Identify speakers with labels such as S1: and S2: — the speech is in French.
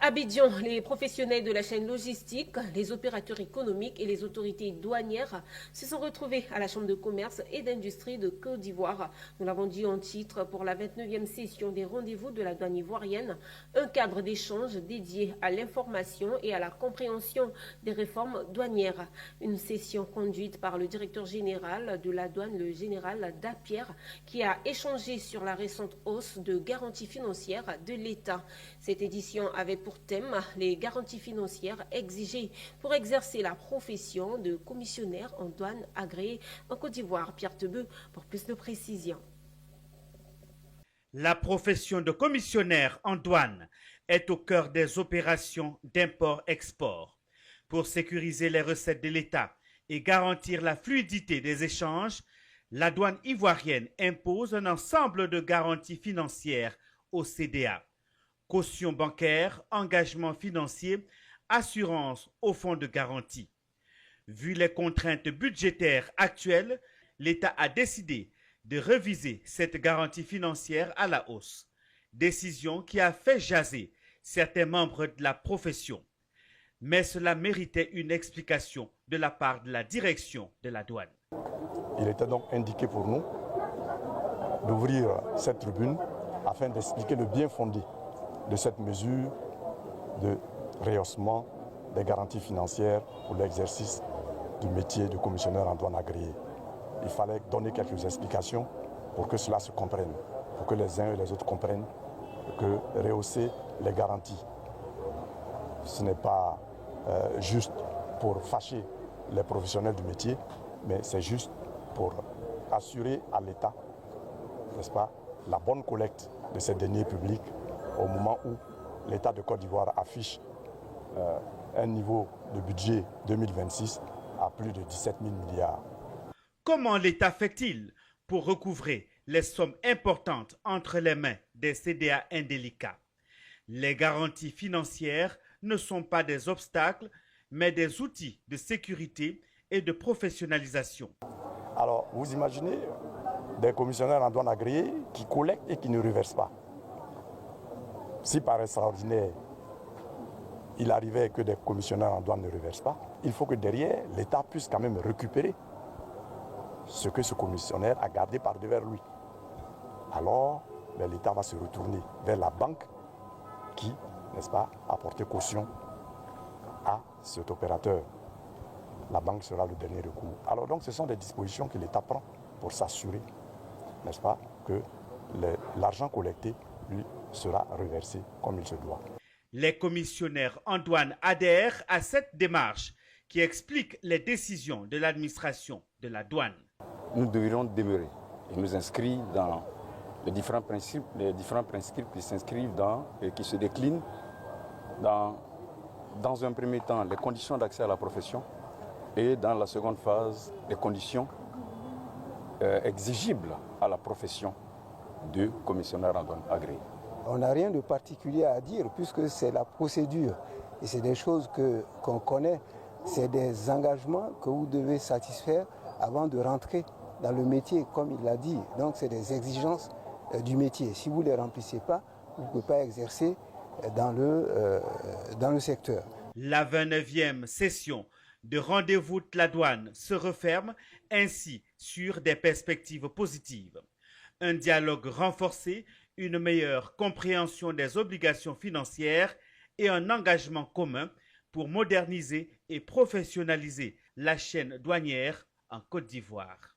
S1: Abidjan, les professionnels de la chaîne logistique, les opérateurs économiques et les autorités douanières se sont retrouvés à la Chambre de commerce et d'industrie de Côte d'Ivoire. Nous l'avons dit en titre pour la 29e session des rendez-vous de la douane ivoirienne, un cadre d'échange dédié à l'information et à la compréhension des réformes douanières. Une session conduite par le directeur général de la douane, le général Dapierre, qui a échangé sur la récente hausse de garanties financières de l'État. Cette édition avait pour thème les garanties financières exigées pour exercer la profession de commissionnaire en douane agréé en Côte d'Ivoire. Pierre Tebeu pour plus de précisions.
S2: La profession de commissionnaire en douane est au cœur des opérations d'import-export. Pour sécuriser les recettes de l'État et garantir la fluidité des échanges, la douane ivoirienne impose un ensemble de garanties financières au CDA. Caution bancaire, engagement financier, assurance au fonds de garantie. Vu les contraintes budgétaires actuelles, l'État a décidé de réviser cette garantie financière à la hausse. Décision qui a fait jaser certains membres de la profession. Mais cela méritait une explication de la part de la direction de la douane.
S3: Il était donc indiqué pour nous d'ouvrir cette tribune afin d'expliquer le bien fondé de cette mesure de rehaussement des garanties financières pour l'exercice du métier de commissionnaire en douane agréé. Il fallait donner quelques explications pour que cela se comprenne, pour que les uns et les autres comprennent que rehausser les garanties, ce n'est pas juste pour fâcher les professionnels du métier, mais c'est juste pour assurer à l'État, n'est-ce pas, la bonne collecte de ces deniers publics au moment où l'État de Côte d'Ivoire affiche un niveau de budget 2026 à plus de 17 000 milliards.
S2: Comment l'État fait-il pour recouvrer les sommes importantes entre les mains des CDA indélicats? Les garanties financières ne sont pas des obstacles, mais des outils de sécurité et de professionnalisation.
S3: Alors, vous imaginez des commissionnaires en douane agréés qui collectent et qui ne reversent pas. Si par extraordinaire, il arrivait que des commissionnaires en douane ne reversent pas, il faut que derrière, l'État puisse quand même récupérer ce que ce commissionnaire a gardé par devers lui. Alors, l'État va se retourner vers la banque qui, n'est-ce pas, a porté caution à cet opérateur. La banque sera le dernier recours. Alors donc, ce sont des dispositions que l'État prend pour s'assurer, n'est-ce pas, que l'argent collecté, lui, sera reversé comme il se doit.
S2: Les commissionnaires en douane adhèrent à cette démarche qui explique les décisions de l'administration de la douane.
S4: Nous devrions demeurer et nous inscrire dans les différents principes qui s'inscrivent dans et qui se déclinent dans un premier temps les conditions d'accès à la profession et dans la seconde phase les conditions exigibles à la profession de commissionnaire en douane agréé.
S5: On n'a rien de particulier à dire puisque c'est la procédure et c'est des choses qu'on connaît, c'est des engagements que vous devez satisfaire avant de rentrer dans le métier, comme il l'a dit. Donc c'est des exigences du métier. Si vous ne les remplissez pas, vous ne pouvez pas exercer dans le secteur.
S2: La 29e session de rendez-vous de la douane se referme ainsi sur des perspectives positives. Un dialogue renforcé, une meilleure compréhension des obligations financières et un engagement commun pour moderniser et professionnaliser la chaîne douanière en Côte d'Ivoire.